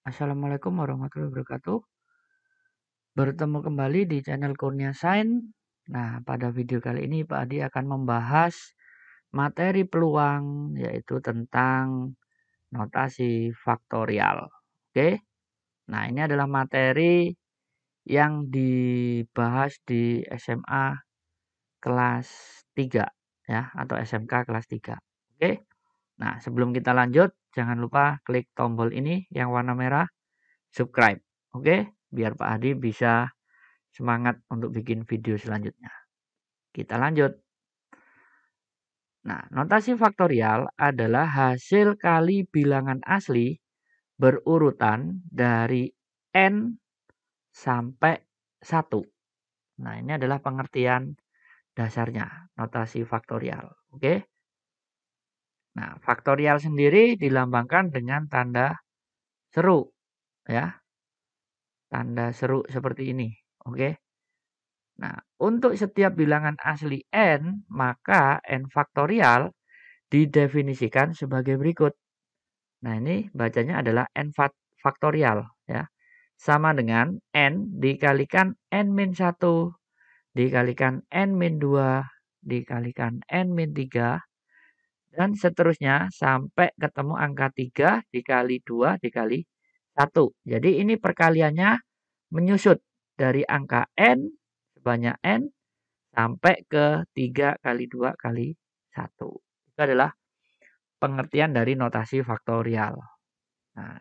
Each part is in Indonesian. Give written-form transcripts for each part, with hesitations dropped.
Assalamualaikum warahmatullahi wabarakatuh. Bertemu kembali di channel Kurnia Sains. Nah, pada video kali ini Pak Adi akan membahas materi peluang, yaitu tentang notasi faktorial. Oke. Nah, ini adalah materi yang dibahas di SMA kelas 3 ya, atau SMK kelas 3. Oke. Nah, sebelum kita lanjut, jangan lupa klik tombol ini yang warna merah, subscribe. Oke, biar Pak Adi bisa semangat untuk bikin video selanjutnya. Kita lanjut. Nah, notasi faktorial adalah hasil kali bilangan asli berurutan dari n sampai 1. Nah, ini adalah pengertian dasarnya notasi faktorial. Oke. Nah, faktorial sendiri dilambangkan dengan tanda seru ya. Tanda seru seperti ini. Oke. Nah, untuk setiap bilangan asli n, maka n faktorial didefinisikan sebagai berikut. Nah, ini bacanya adalah n faktorial ya. Sama dengan n dikalikan n-1 dikalikan n-2 dikalikan n-3 dan seterusnya sampai ketemu angka 3 dikali 2 dikali 1. Jadi ini perkaliannya menyusut dari angka n sebanyak n sampai ke 3 kali 2 kali 1. Itu adalah pengertian dari notasi faktorial. Nah,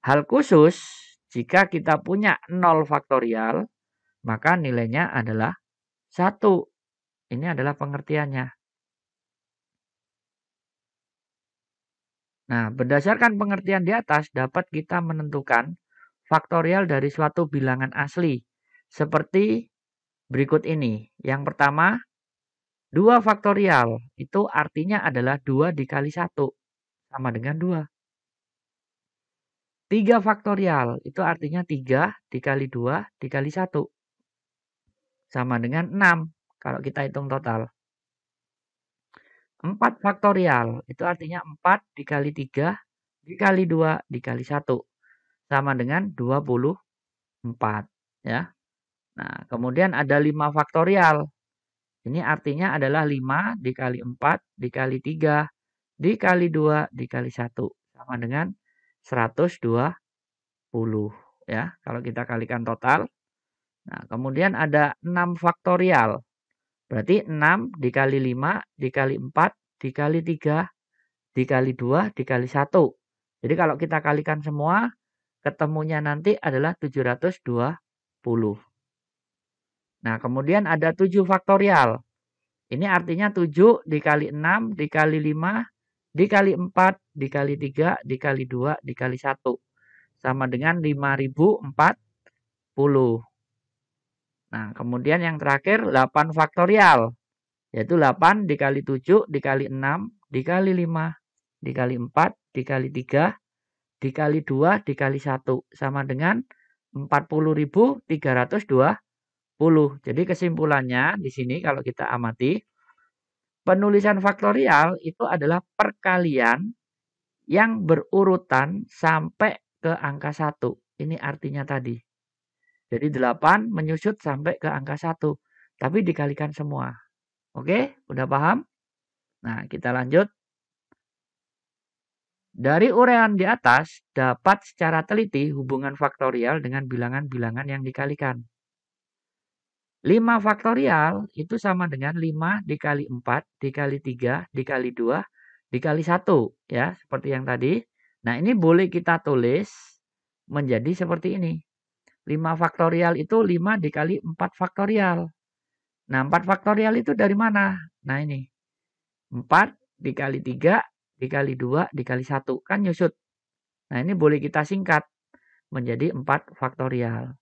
hal khusus, jika kita punya 0 faktorial, maka nilainya adalah 1. Ini adalah pengertiannya. Nah, berdasarkan pengertian di atas, dapat kita menentukan faktorial dari suatu bilangan asli. Seperti berikut ini. Yang pertama, 2 faktorial. Itu artinya adalah 2 dikali 1. Sama dengan 2. 3 faktorial. Itu artinya 3 dikali 2 dikali 1. Sama dengan 6. Kalau kita hitung total. 4 faktorial. Itu artinya 4 dikali 3 dikali 2 dikali 1. Sama dengan 24. Ya. Nah, kemudian ada 5 faktorial. Ini artinya adalah 5 dikali 4 dikali 3 dikali 2 dikali 1. Sama dengan 120. Ya, kalau kita kalikan total. Nah, kemudian ada 6 faktorial. Berarti 6 dikali 5 dikali 4 dikali 3 dikali 2 dikali 1. Jadi kalau kita kalikan semua, ketemunya nanti adalah 720. Nah, kemudian ada 7 faktorial. Ini artinya 7 dikali 6 dikali 5 dikali 4 dikali 3 dikali 2 dikali 1. Sama dengan 5040. Nah, kemudian yang terakhir 8 faktorial. Yaitu 8 dikali 7 dikali 6 dikali 5 dikali 4 dikali 3 dikali 2 dikali 1. Sama dengan 40.320. Jadi kesimpulannya di sini kalau kita amati, penulisan faktorial itu adalah perkalian yang berurutan sampai ke angka 1. Ini artinya tadi. Jadi 8 menyusut sampai ke angka 1. Tapi dikalikan semua. Oke, udah paham? Nah, kita lanjut. Dari uraian di atas, dapat secara teliti hubungan faktorial dengan bilangan-bilangan yang dikalikan. 5 faktorial itu sama dengan 5 dikali 4 dikali 3 dikali 2 dikali 1. Ya, seperti yang tadi. Nah, ini boleh kita tulis menjadi seperti ini. 5 faktorial itu 5 dikali 4 faktorial. Nah, 4 faktorial itu dari mana? Nah, ini. 4 dikali 3 dikali 2 dikali 1. Kan nyusut. Nah, ini boleh kita singkat menjadi 4 faktorial.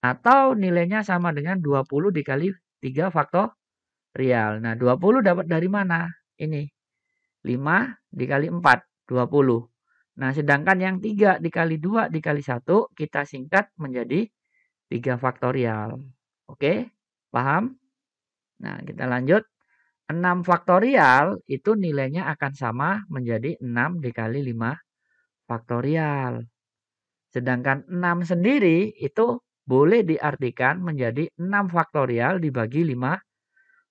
Atau nilainya sama dengan 20 dikali 3 faktorial. Nah, 20 dapat dari mana? Ini. 5 dikali 4, 20. Nah, sedangkan yang 3 dikali 2 dikali 1, kita singkat menjadi 3 faktorial. Oke, paham? Nah, kita lanjut. 6 faktorial itu nilainya akan sama menjadi 6 dikali 5 faktorial. Sedangkan 6 sendiri itu boleh diartikan menjadi 6 faktorial dibagi 5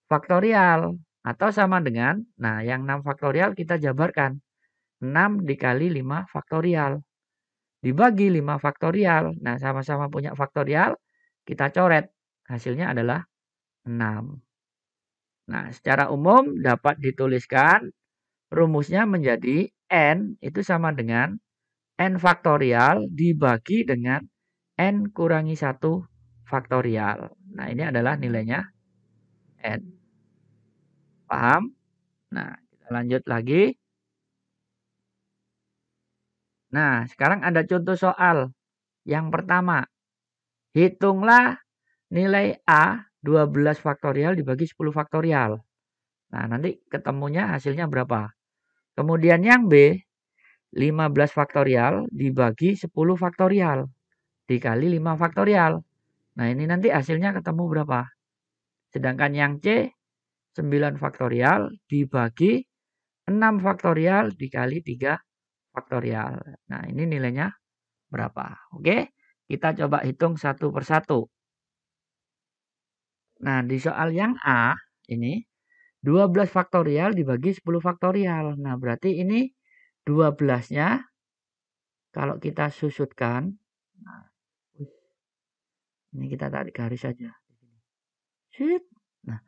faktorial. Atau sama dengan, nah yang 6 faktorial kita jabarkan. 6 dikali 5 faktorial. Dibagi 5 faktorial. Nah sama-sama punya faktorial, kita coret. Hasilnya adalah 6. Nah secara umum dapat dituliskan rumusnya menjadi N itu sama dengan N faktorial dibagi dengan N kurangi 1 faktorial. Nah, ini adalah nilainya N. Paham? Nah, kita lanjut lagi. Nah, sekarang ada contoh soal. Yang pertama, hitunglah nilai A 12 faktorial dibagi 10 faktorial. Nah, nanti ketemunya hasilnya berapa? Kemudian yang B, 15 faktorial dibagi 10 faktorial. Dikali 5 faktorial. Nah, ini nanti hasilnya ketemu berapa? Sedangkan yang C, 9 faktorial dibagi 6 faktorial dikali 3 faktorial. Nah, ini nilainya berapa? Oke, kita coba hitung satu persatu. Nah, di soal yang A, ini 12 faktorial dibagi 10 faktorial. Nah, berarti ini 12-nya kalau kita susutkan, nah, ini kita tarik garis saja. Nah,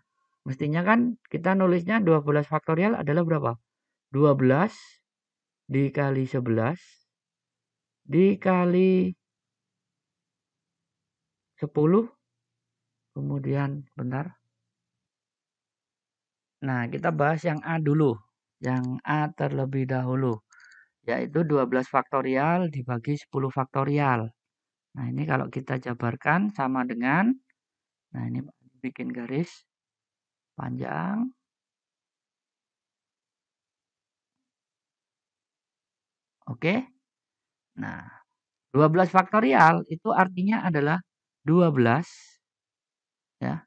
mestinya kan kita nulisnya 12 faktorial adalah berapa? 12 dikali 11 dikali 10 kemudian bentar. Nah, kita bahas yang A dulu. Yang A terlebih dahulu. Yaitu 12 faktorial dibagi 10 faktorial. Nah, ini kalau kita jabarkan sama dengan, nah ini bikin garis panjang. Oke. Nah, 12 faktorial itu artinya adalah 12 ya.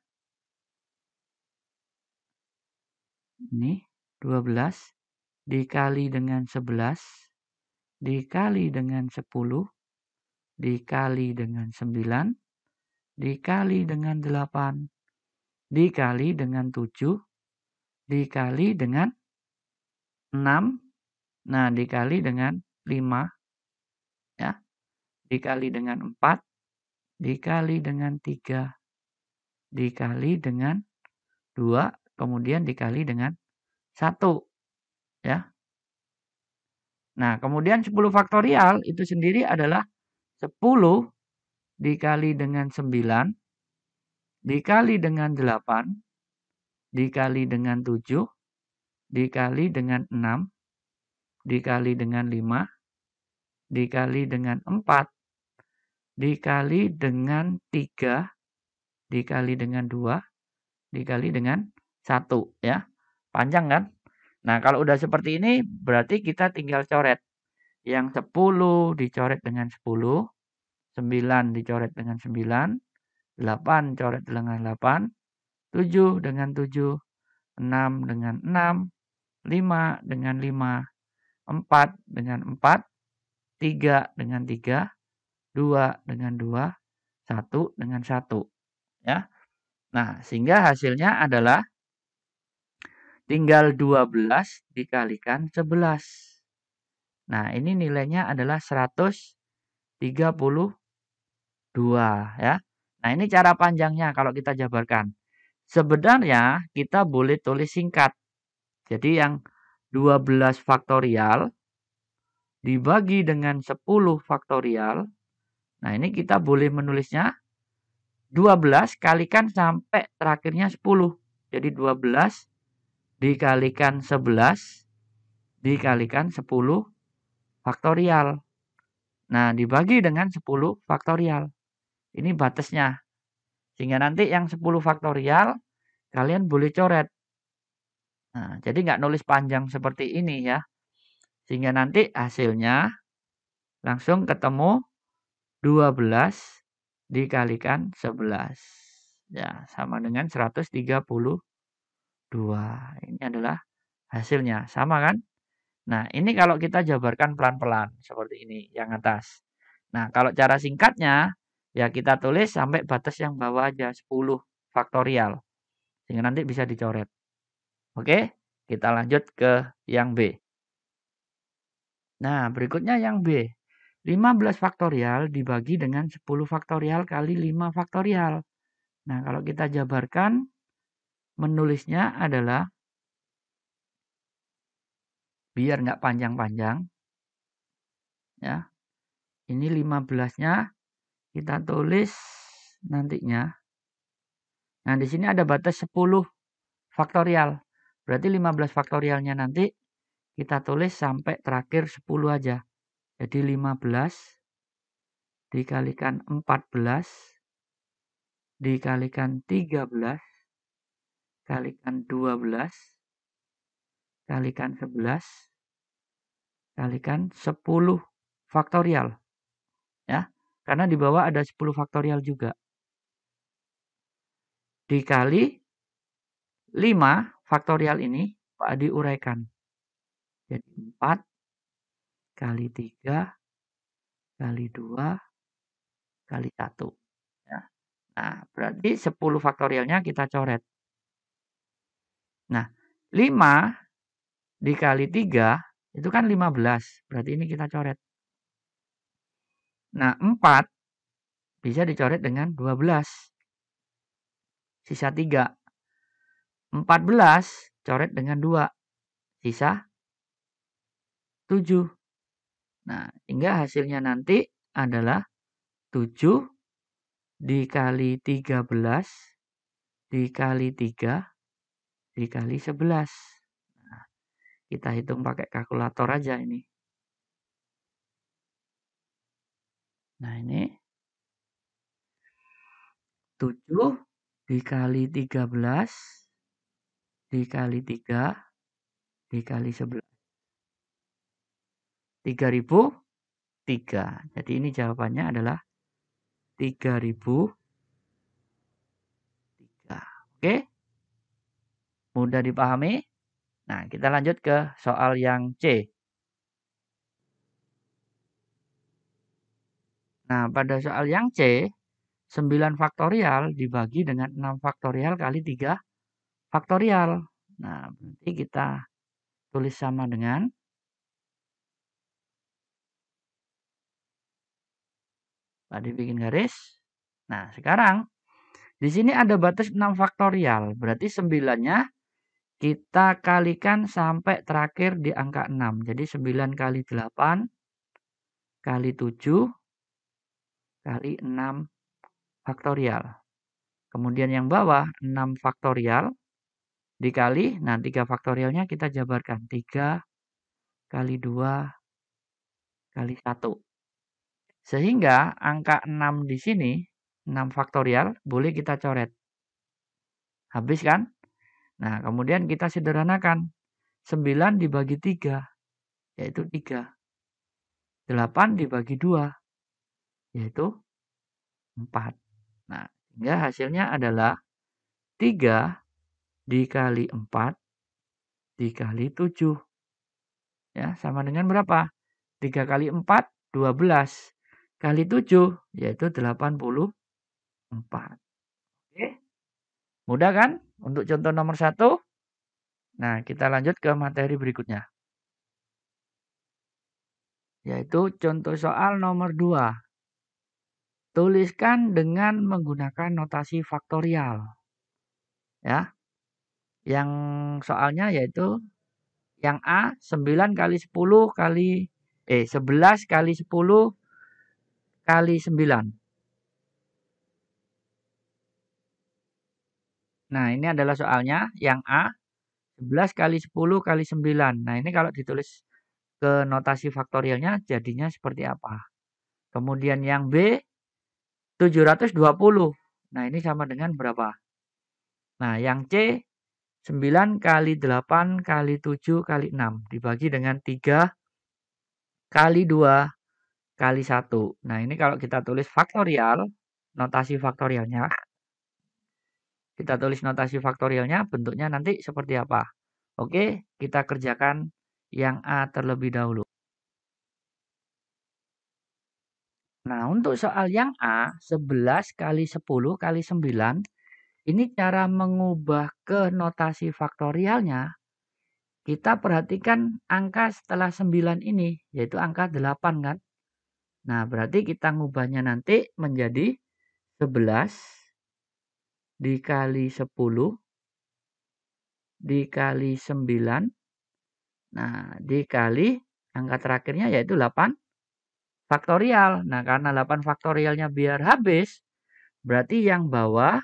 Ini 12 dikali dengan 11 dikali dengan 10 dikali dengan 9 dikali dengan 8 dikali dengan 7 dikali dengan 6. Nah, dikali dengan 5 ya. Dikali dengan 4 dikali dengan 3 dikali dengan 2 kemudian dikali dengan 1 ya. Nah, kemudian 10 faktorial itu sendiri adalah 10 dikali dengan 9 dikali dengan 8 dikali dengan 7 dikali dengan 6 dikali dengan 5 dikali dengan 4 dikali dengan 3 dikali dengan 2 dikali dengan 1 ya. Panjang kan? Nah, kalau udah seperti ini berarti kita tinggal coret. Yang 10 dicoret dengan 10, 9 dicoret dengan 9, 8 coret dengan 8, 7 dengan 7, 6 dengan 6, 5 dengan 5, 4 dengan 4, 3 dengan 3, 2 dengan 2, 1 dengan 1 ya. Nah, sehingga hasilnya adalah tinggal 12 dikalikan 11. Nah, ini nilainya adalah 132 ya. Nah, ini cara panjangnya kalau kita jabarkan. Sebenarnya kita boleh tulis singkat. Jadi yang 12 faktorial dibagi dengan 10 faktorial. Nah, ini kita boleh menulisnya 12 kalikan sampai terakhirnya 10. Jadi 12 dikalikan 11 dikalikan 10 faktorial. Nah, dibagi dengan 10 faktorial. Ini batasnya. Sehingga nanti yang 10 faktorial kalian boleh coret. Nah, jadi nggak nulis panjang seperti ini ya. Sehingga nanti hasilnya langsung ketemu 12 dikalikan 11. Ya, sama dengan 132. Ini adalah hasilnya. Sama kan? Nah, ini kalau kita jabarkan pelan-pelan seperti ini yang atas. Nah, kalau cara singkatnya, ya kita tulis sampai batas yang bawah aja, 10 faktorial. Sehingga nanti bisa dicoret. Oke, kita lanjut ke yang B. Nah, berikutnya yang B. 15 faktorial dibagi dengan 10 faktorial kali 5 faktorial. Nah, kalau kita jabarkan, menulisnya adalah, biar nggak panjang-panjang, ya. Ini 15-nya kita tulis nantinya. Nah, di sini ada batas 10 faktorial. Berarti 15 faktorialnya nanti kita tulis sampai terakhir 10 aja. Jadi 15 dikalikan 14 dikalikan 13 kalikan 12 kalikan 11 kalikan 10 faktorial. Ya, karena di bawah ada 10 faktorial juga. Dikali 5 faktorial ini Pak Adi uraikan. Jadi 4 kali 3 kali 2 kali 1. Ya. Nah, berarti 10 faktorialnya kita coret. Nah, 5 dikali 3 itu kan 15. Berarti ini kita coret. Nah, 4 bisa dicoret dengan 12. Sisa 3. 14 coret dengan 2. Sisa 7. Nah, hingga hasilnya nanti adalah 7 dikali 13 dikali 3 dikali 11. Nah, kita hitung pakai kalkulator aja ini. Nah, ini 7 dikali 13 dikali 3 dikali 11. 3003. Jadi ini jawabannya adalah 3003. Oke? Mudah dipahami? Nah, kita lanjut ke soal yang C. Nah, pada soal yang C, 9 faktorial dibagi dengan 6 faktorial kali 3 faktorial. Nah, berarti kita tulis sama dengan tadi bikin garis. Nah, sekarang di sini ada batas 6 faktorial. Berarti 9-nya kita kalikan sampai terakhir di angka 6. Jadi 9 kali 8 kali 7 kali 6 faktorial. Kemudian yang bawah 6 faktorial dikali, nah 3 faktorialnya kita jabarkan. 3 kali 2 kali 1. Sehingga angka 6 di sini, 6 faktorial, boleh kita coret. Habis kan? Nah, kemudian kita sederhanakan. 9 dibagi 3, yaitu 3. 8 dibagi 2, yaitu 4. Nah, sehingga hasilnya adalah 3 dikali 4 dikali 7. Ya, sama dengan berapa? 3 kali 4, 12. Kali 7, yaitu 84. Oke, mudah kan? Untuk contoh nomor 1. Nah, kita lanjut ke materi berikutnya. Yaitu contoh soal nomor 2. Tuliskan dengan menggunakan notasi faktorial. Ya. Yang soalnya yaitu yang A 9 kali 10 kali 11 kali 10 kali 9. Nah, ini adalah soalnya yang A 11 kali 10 kali 9. Nah, ini kalau ditulis ke notasi faktorialnya jadinya seperti apa? Kemudian yang B 720. Nah, ini sama dengan berapa? Nah, yang C 9 kali 8 kali 7 kali 6 dibagi dengan 3 kali 2 kali 1. Nah, ini kalau kita tulis faktorial, notasi faktorialnya, kita tulis notasi faktorialnya bentuknya nanti seperti apa? Oke, kita kerjakan yang A terlebih dahulu. Nah, untuk soal yang A, 11 kali 10 kali 9, ini cara mengubah ke notasi faktorialnya. Kita perhatikan angka setelah 9 ini, yaitu angka 8 kan. Nah, berarti kita ngubahnya nanti menjadi 11 dikali 10 dikali 9. Nah, dikali angka terakhirnya yaitu 8 faktorial. Nah, karena 8 faktorialnya biar habis, berarti yang bawah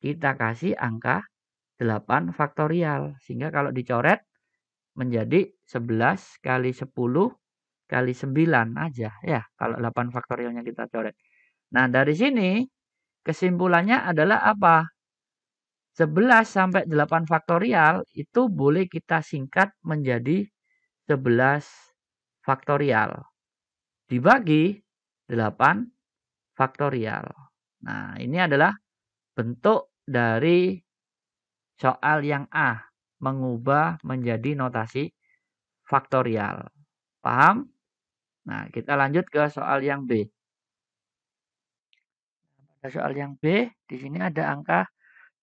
kita kasih angka 8 faktorial. Sehingga kalau dicoret menjadi 11 kali 10 kali 9 aja ya. Kalau 8 faktorialnya kita coret. Nah, dari sini kesimpulannya adalah apa? 11 sampai 8 faktorial itu boleh kita singkat menjadi 11 faktorial. Dibagi 8 faktorial. Nah, ini adalah bentuk dari soal yang A, mengubah menjadi notasi faktorial. Paham? Nah, kita lanjut ke soal yang B. Pada soal yang B, di sini ada angka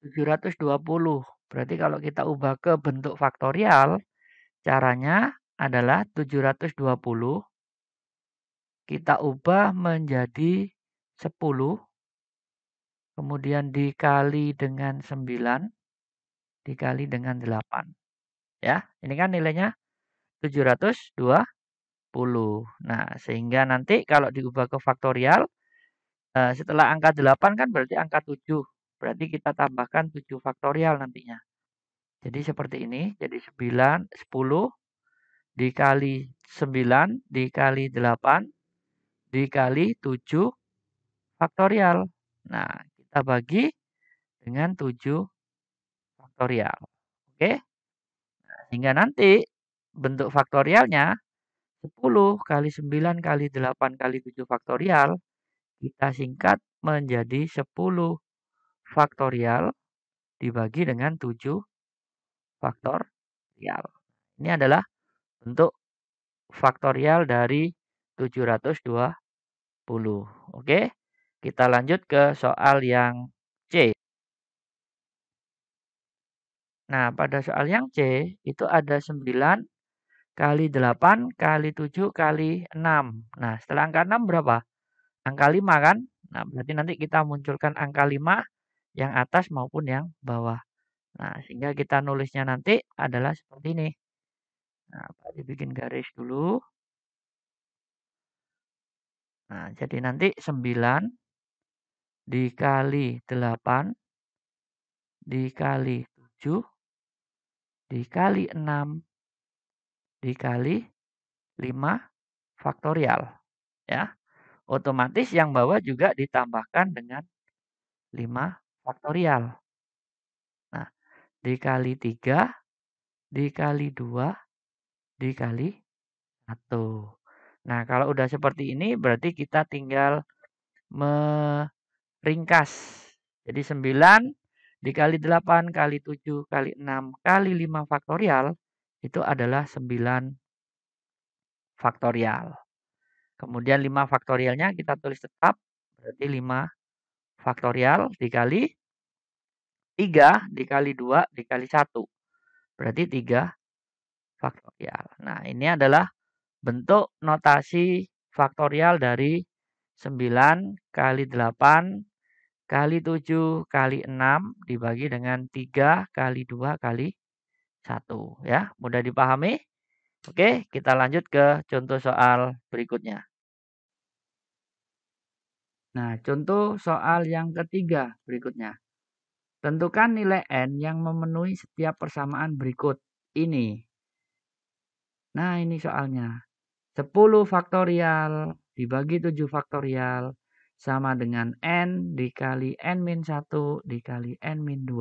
720. Berarti kalau kita ubah ke bentuk faktorial, caranya adalah 720 kita ubah menjadi 10, kemudian dikali dengan 9, dikali dengan 8. Ya, ini kan nilainya 720. Nah, sehingga nanti kalau diubah ke faktorial, setelah angka 8 kan berarti angka 7. Berarti kita tambahkan 7 faktorial nantinya. Jadi seperti ini, jadi 10 dikali 9 dikali 8 dikali 7 faktorial. Nah, kita bagi dengan 7 faktorial. Oke? Sehingga nanti bentuk faktorialnya 10 kali 9 kali 8 kali 7 faktorial kita singkat menjadi 10 faktorial dibagi dengan 7 faktorial. Ini adalah bentuk faktorial dari 720. Oke, kita lanjut ke soal yang C. Nah, pada soal yang C itu ada 9 kali 8 kali 7 kali 6. Nah, setelah angka 6 berapa? Angka 5 kan? Nah, berarti nanti kita munculkan angka 5 yang atas maupun yang bawah. Nah, sehingga kita nulisnya nanti adalah seperti ini. Nah, Pak dibikin garis dulu. Nah, jadi nanti 9 dikali 8 dikali 7 dikali 6 dikali 5 faktorial. Ya, otomatis yang bawah juga ditambahkan dengan 5 faktorial. Nah, dikali 3 dikali 2 dikali 1. Nah, kalau udah seperti ini berarti kita tinggal meringkas. Jadi 9 dikali 8 kali 7 kali 6 kali 5 faktorial itu adalah 9 faktorial. Kemudian 5 faktorialnya kita tulis tetap, berarti 5 faktorial dikali 3 dikali 2 dikali 1. Berarti 3 faktorial. Nah, ini adalah bentuk notasi faktorial dari 9 kali 8 kali 7 kali 6 dibagi dengan 3 kali 2 kali 1. Ya, mudah dipahami? Oke, kita lanjut ke contoh soal berikutnya. Nah, contoh soal yang ketiga berikutnya. Tentukan nilai N yang memenuhi setiap persamaan berikut ini. Nah, ini soalnya. 10 faktorial dibagi 7 faktorial sama dengan N dikali N-1 dikali N-2.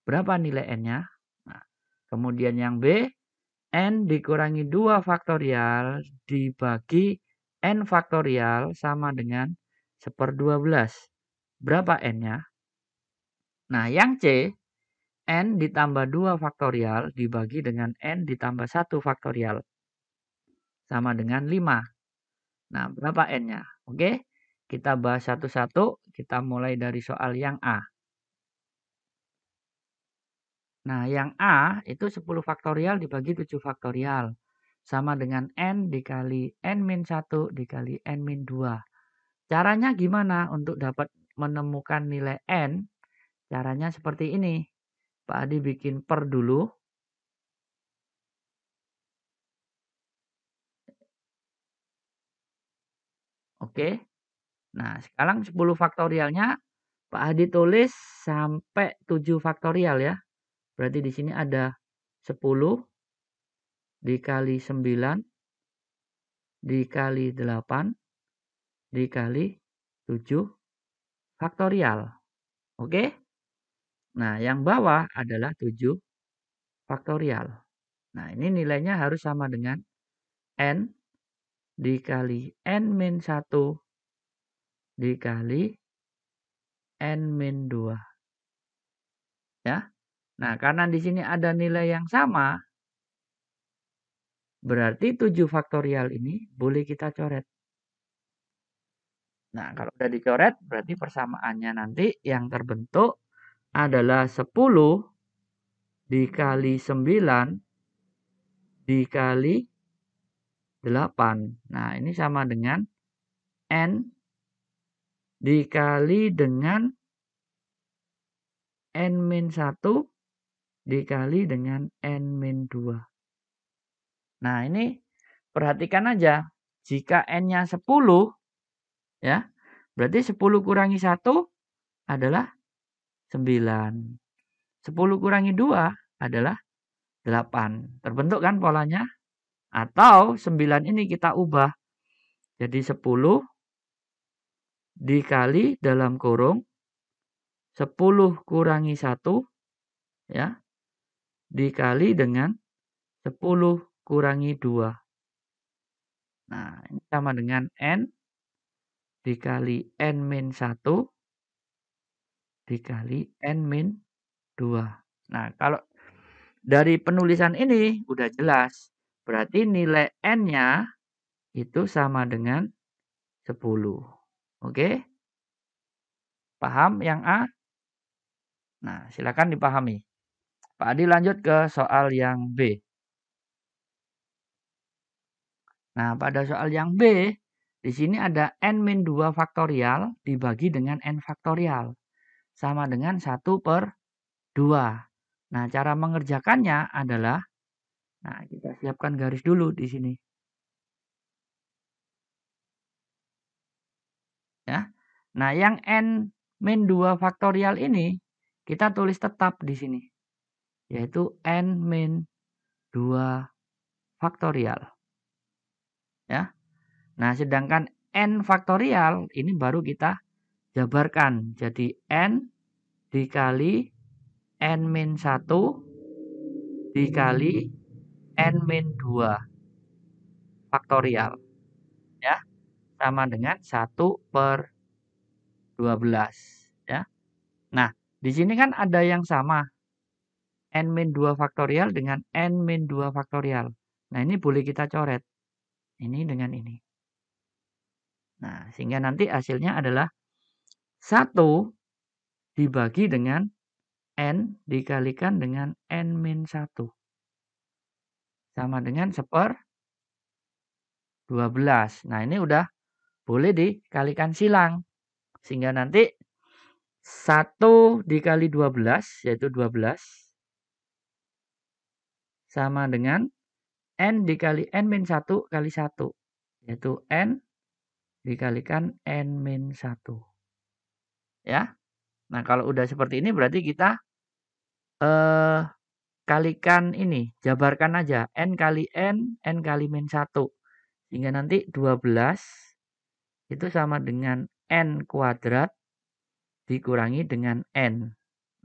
Berapa nilai N-nya? Nah, kemudian yang B, N dikurangi 2 faktorial dibagi N faktorial sama dengan 1/12. Berapa N-nya? Nah, yang C, N ditambah 2 faktorial dibagi dengan N ditambah 1 faktorial sama dengan 5. Nah, berapa N-nya? Oke, kita bahas satu-satu. Kita mulai dari soal yang A. Nah, yang A itu 10 faktorial dibagi 7 faktorial. Sama dengan N dikali N-1 dikali N-2. Caranya gimana untuk dapat menemukan nilai N? Caranya seperti ini. Pak Adi bikin per dulu. Oke. Nah, sekarang 10 faktorialnya Pak Adi tulis sampai 7 faktorial ya. Berarti di sini ada 10 dikali 9 dikali 8 dikali 7 faktorial. Oke? Nah, yang bawah adalah 7 faktorial. Nah, ini nilainya harus sama dengan N dikali N-1 dikali N-2. Ya. Nah, karena di sini ada nilai yang sama, berarti 7 faktorial ini boleh kita coret. Nah, kalau udah dicoret, berarti persamaannya nanti yang terbentuk adalah 10 dikali 9 dikali 8. Nah, ini sama dengan N dikali dengan N-1 dikali dengan N-2. Nah, ini perhatikan aja. Jika N-nya 10, ya, berarti 10 kurangi 1 adalah 9. 10 kurangi 2 adalah 8. Terbentuk kan polanya? Atau 9 ini kita ubah jadi 10 dikali dalam kurung 10 kurangi 1 ya dikali dengan 10 kurangi 2. Nah, ini sama dengan N dikali N-1 dikali N-2. Nah, kalau dari penulisan ini udah jelas. Berarti nilai N-nya itu sama dengan 10. Oke? Paham yang A? Nah, silakan dipahami. Pak Adi lanjut ke soal yang B. Nah, pada soal yang B, di sini ada N-2 faktorial dibagi dengan N faktorial. Sama dengan 1 per 2. Nah, cara mengerjakannya adalah, nah kita siapkan garis dulu di sini. Ya. Nah, yang N-2 faktorial ini kita tulis tetap di sini. Yaitu N-2 faktorial. Ya. Nah, sedangkan N faktorial ini baru kita jabarkan. Jadi N dikali N-1 dikali N-2 faktorial. Ya. Sama dengan 1 per 12. Ya. Nah, di sini kan ada yang sama. N-2 faktorial dengan N-2 faktorial. Nah, ini boleh kita coret. Ini dengan ini. Nah, sehingga nanti hasilnya adalah 1 dibagi dengan N dikalikan dengan N-1. Sama dengan 1/12. Nah, ini udah boleh dikalikan silang. Sehingga nanti 1 dikali 12, yaitu 12. Sama dengan N dikali N-1 kali 1. Yaitu N dikalikan N-1. Ya. Nah, kalau udah seperti ini berarti kita kalikan ini, jabarkan aja. N kali N kali -1. Sehingga nanti 12 itu sama dengan N kuadrat dikurangi dengan N.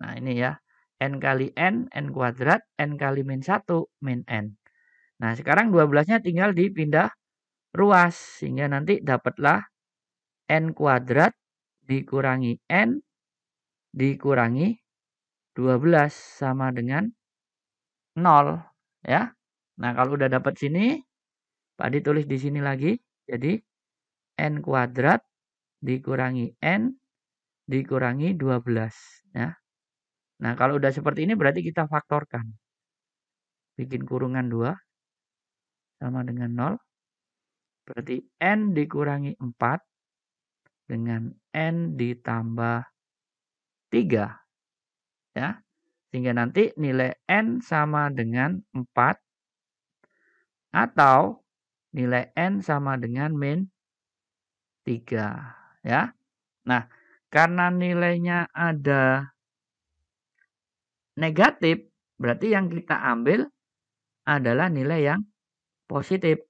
Nah, ini ya. N kali N kuadrat, N kali -1, min N. Nah, sekarang 12-nya tinggal dipindah ruas. Sehingga nanti dapatlah N kuadrat dikurangi N dikurangi 12 sama dengan 0. Ya. Nah, kalau udah dapat sini, Pak Adi tulis di sini lagi. Jadi, N kuadrat dikurangi N dikurangi 12. Ya. Nah, kalau udah seperti ini berarti kita faktorkan. Bikin kurungan 2 sama dengan 0. Berarti N dikurangi 4 dengan N ditambah 3. Ya. Sehingga nanti nilai N sama dengan 4 atau nilai N sama dengan min 3. Ya. Nah, karena nilainya ada negatif, berarti yang kita ambil adalah nilai yang positif.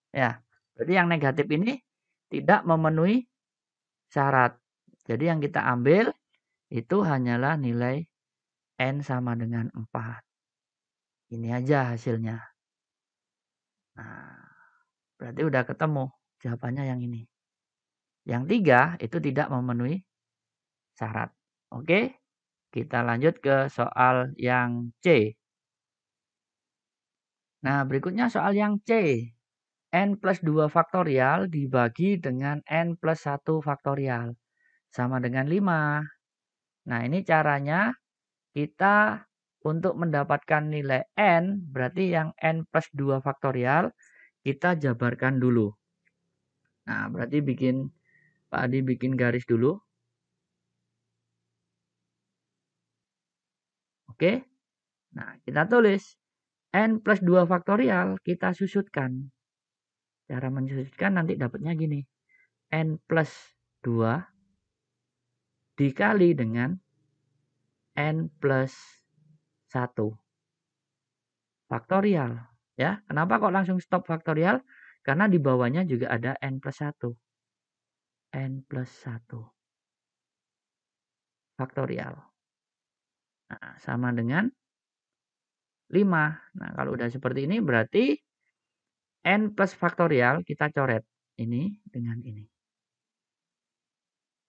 Ya, berarti yang negatif ini tidak memenuhi syarat. Jadi yang kita ambil itu hanyalah nilai N sama dengan 4. Ini aja hasilnya. Nah, berarti udah ketemu jawabannya yang ini. Yang 3 itu tidak memenuhi syarat. Oke, kita lanjut ke soal yang C. Nah, berikutnya soal yang C. N plus 2 faktorial dibagi dengan N plus 1 faktorial. Sama dengan 5. Nah, ini caranya kita untuk mendapatkan nilai N, berarti yang N plus 2 faktorial, kita jabarkan dulu. Nah, berarti Pak Adi bikin garis dulu. Oke. Nah, kita tulis N plus 2 faktorial, kita susutkan. Cara mensusutkan nanti dapatnya gini. N plus 2 dikali dengan N plus 1 faktorial. Ya, kenapa kok langsung stop faktorial? Karena di bawahnya juga ada N plus 1. N plus 1 faktorial. Nah, sama dengan 5. Nah, kalau udah seperti ini berarti N plus faktorial kita coret. Ini dengan ini.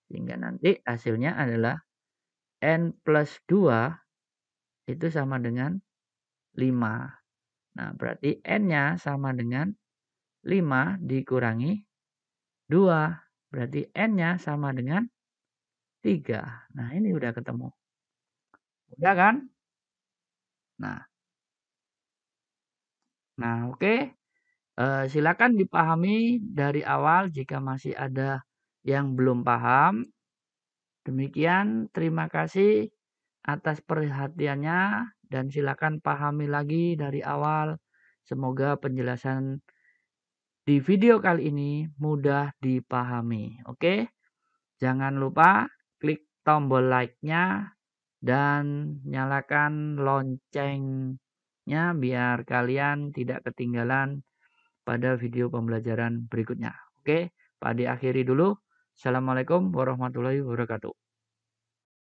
Sehingga nanti hasilnya adalah N plus 2 itu sama dengan 5. Nah, berarti N-nya sama dengan 5 dikurangi 2. Berarti N-nya sama dengan 3. Nah, ini udah ketemu. Udah kan? Nah, oke. Silakan dipahami dari awal jika masih ada yang belum paham. Demikian, terima kasih atas perhatiannya dan silakan pahami lagi dari awal. Semoga penjelasan di video kali ini mudah dipahami. Oke? Jangan lupa klik tombol like-nya dan nyalakan loncengnya biar kalian tidak ketinggalan pada video pembelajaran berikutnya. Oke, Pak Adi akhiri dulu. Assalamualaikum warahmatullahi wabarakatuh.